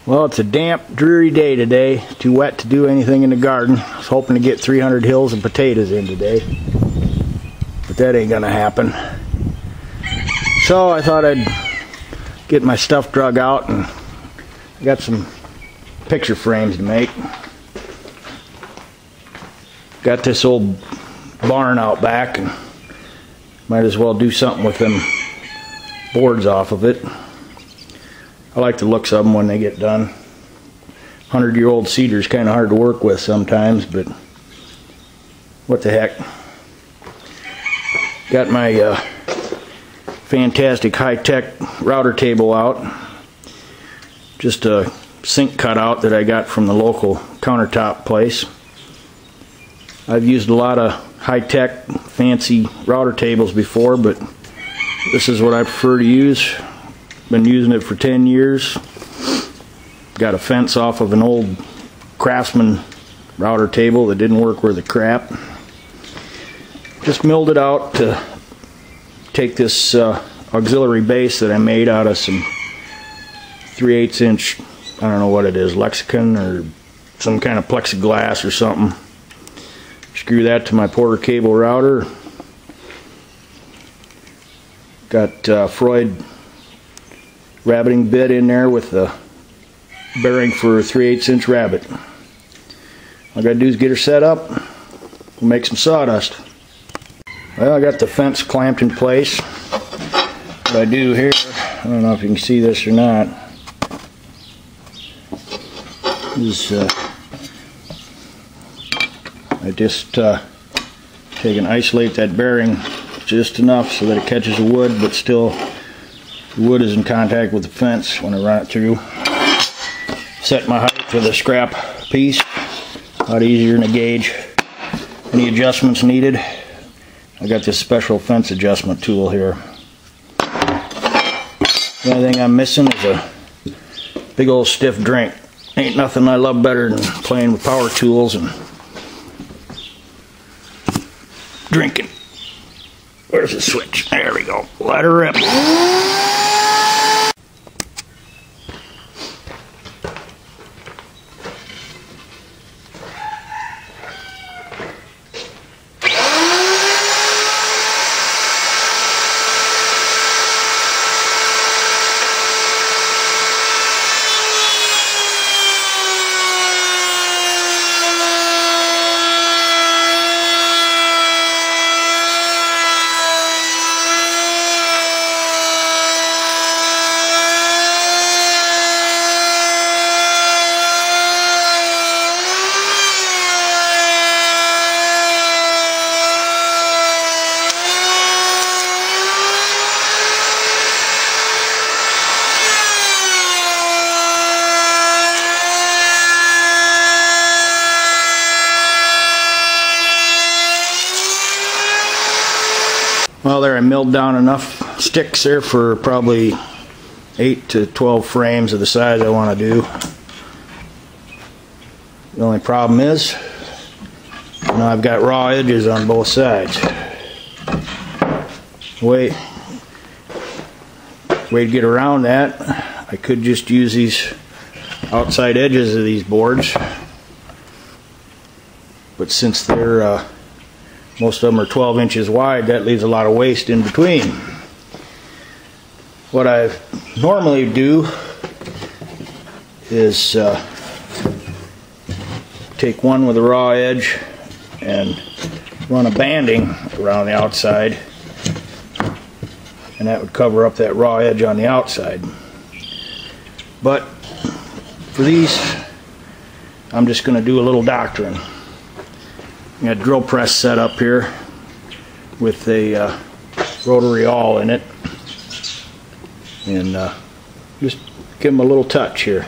Well, it's a damp, dreary day today. Too wet to do anything in the garden. I was hoping to get 300 hills of potatoes in today, but that ain't gonna happen. So I thought I'd get my stuff drug out, and I got some picture frames to make. Got this old barn out back, and might as well do something with them boards off of it. I like the looks of them when they get done. 100-year-old cedar's kind of hard to work with sometimes, but what the heck. Got my fantastic high-tech router table out. Just a sink cutout that I got from the local countertop place. I've used a lot of high-tech, fancy router tables before, but this is what I prefer to use. Been using it for 10 years. Got a fence off of an old Craftsman router table that didn't work worth a crap. Just milled it out to take this auxiliary base that I made out of some 3/8 inch, I don't know what it is, Lexicon or some kind of plexiglass or something. Screw that to my Porter cable router. Got Freud rabbiting bit in there with the bearing for a 3/8 inch rabbit. All I gotta do is get her set up. We'll make some sawdust. Well, I got the fence clamped in place. What I do here, I don't know if you can see this or not, is I just take and isolate that bearing just enough so that it catches the wood, but still the wood is in contact with the fence when I run it through. Set my height for the scrap piece. A lot easier than a gauge. Any adjustments needed? I got this special fence adjustment tool here. The only thing I'm missing is a big old stiff drink. Ain't nothing I love better than playing with power tools and drinking. Where's the switch? There we go. Let her rip. Well, there I milled down enough sticks there for probably 8 to 12 frames of the size I want to do. The only problem is, now I've got raw edges on both sides. Way to get around that, I could just use these outside edges of these boards, but since they're most of them are 12 inches wide, that leaves a lot of waste in between. What I normally do is take one with a raw edge and run a banding around the outside, and that would cover up that raw edge on the outside. But for these, I'm just going to do a little doctoring. I got a drill press set up here with a rotary awl in it, and just give them a little touch here.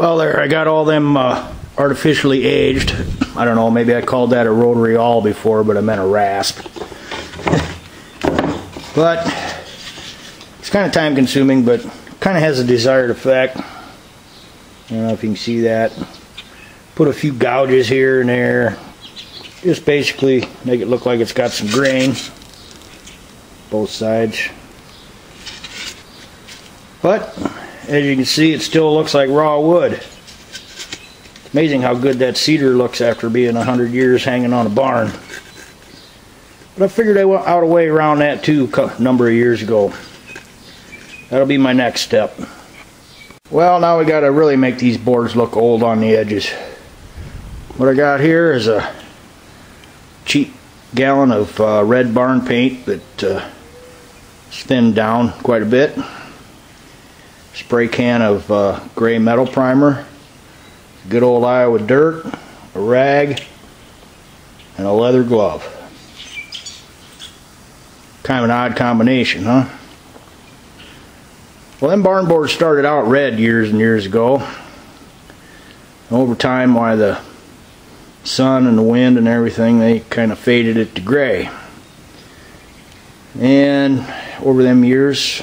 Well, there, I got all them artificially aged. I don't know, maybe I called that a rotary awl before, but I meant a rasp. But it's kind of time consuming, but kind of has a desired effect. I don't know if you can see that. Put a few gouges here and there. Just basically make it look like it's got some grain. Both sides. But as you can see, it still looks like raw wood. It's amazing how good that cedar looks after being 100 years hanging on a barn. But I figured I went out a way around that too a number of years ago. That'll be my next step. Well, now we got to really make these boards look old on the edges. What I got here is a cheap gallon of red barn paint that is thinned down quite a bit. Spray can of gray metal primer, good old Iowa dirt, a rag, and a leather glove. Kind of an odd combination, huh? Well, them barn boards started out red years and years ago. Over time, why the sun and the wind and everything, they kind of faded it to gray. And over them years,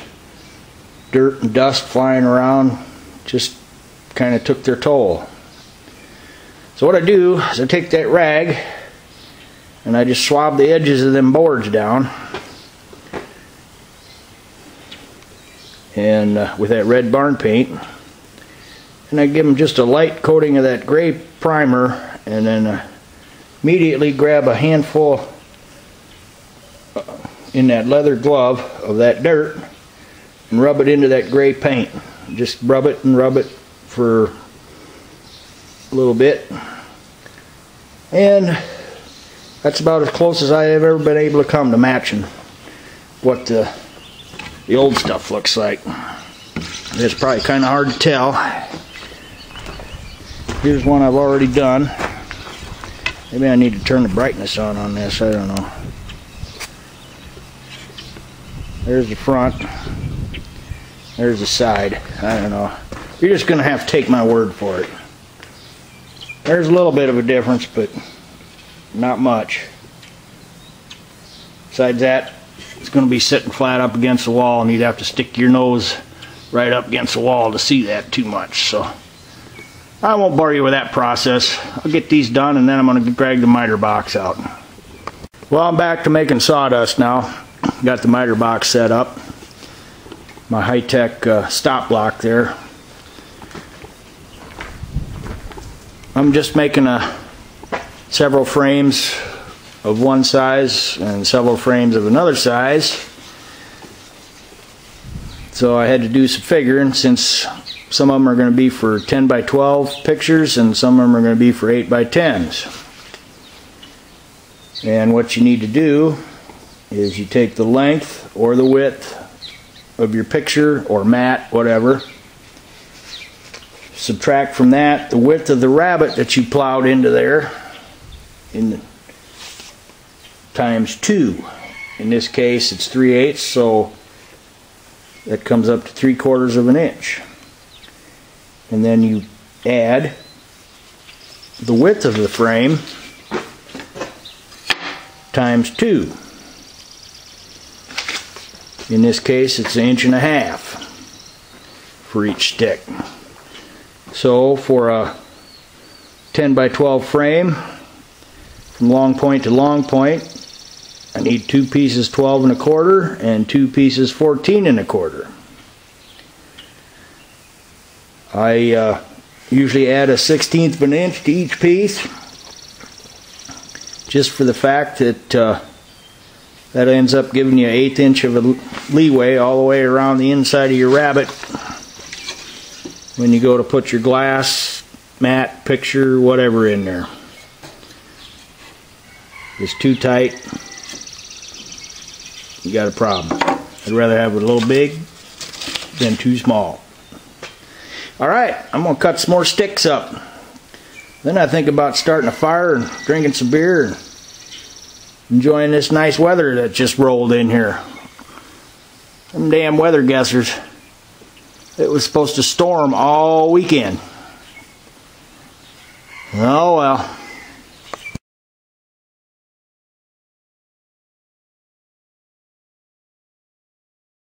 dirt and dust flying around just kind of took their toll. So what I do is I take that rag and I just swab the edges of them boards down, and with that red barn paint, and I give them just a light coating of that gray primer, and then immediately grab a handful in that leather glove of that dirt and rub it into that gray paint. Just rub it and rub it for a little bit, and that's about as close as I have ever been able to come to matching what the old stuff looks like. It's probably kind of hard to tell. Here's one I've already done. Maybe I need to turn the brightness on this, I don't know. There's the front. There's the side. I don't know. You're just going to have to take my word for it. There's a little bit of a difference, but not much. Besides that, it's going to be sitting flat up against the wall, and you'd have to stick your nose right up against the wall to see that too much. So I won't bore you with that process. I'll get these done, and then I'm going to drag the miter box out. Well, I'm back to making sawdust now. Got the miter box set up. My high-tech stop block there. I'm just making several frames of one size and several frames of another size. So I had to do some figuring, since some of them are going to be for 10 by 12 pictures and some of them are going to be for 8 by 10s. And what you need to do is you take the length or the width of your picture or mat, whatever. Subtract from that the width of the rabbet that you plowed into there times 2. In this case it's 3/8, so that comes up to 3/4 of an inch. And then you add the width of the frame times 2. In this case it's 1.5 inches for each stick. So for a 10 by 12 frame, from long point to long point, I need 2 pieces 12 1/4 and 2 pieces 14 1/4. I usually add a 1/16 of an inch to each piece, just for the fact that that ends up giving you 1/8 inch of a leeway all the way around the inside of your rabbet when you go to put your glass, mat, picture, whatever in there. If it's too tight, you got a problem. I'd rather have it a little big than too small. Alright, I'm going to cut some more sticks up. Then I think about starting a fire and drinking some beer and enjoying this nice weather that just rolled in here. Them damn weather guessers. It was supposed to storm all weekend. Oh well.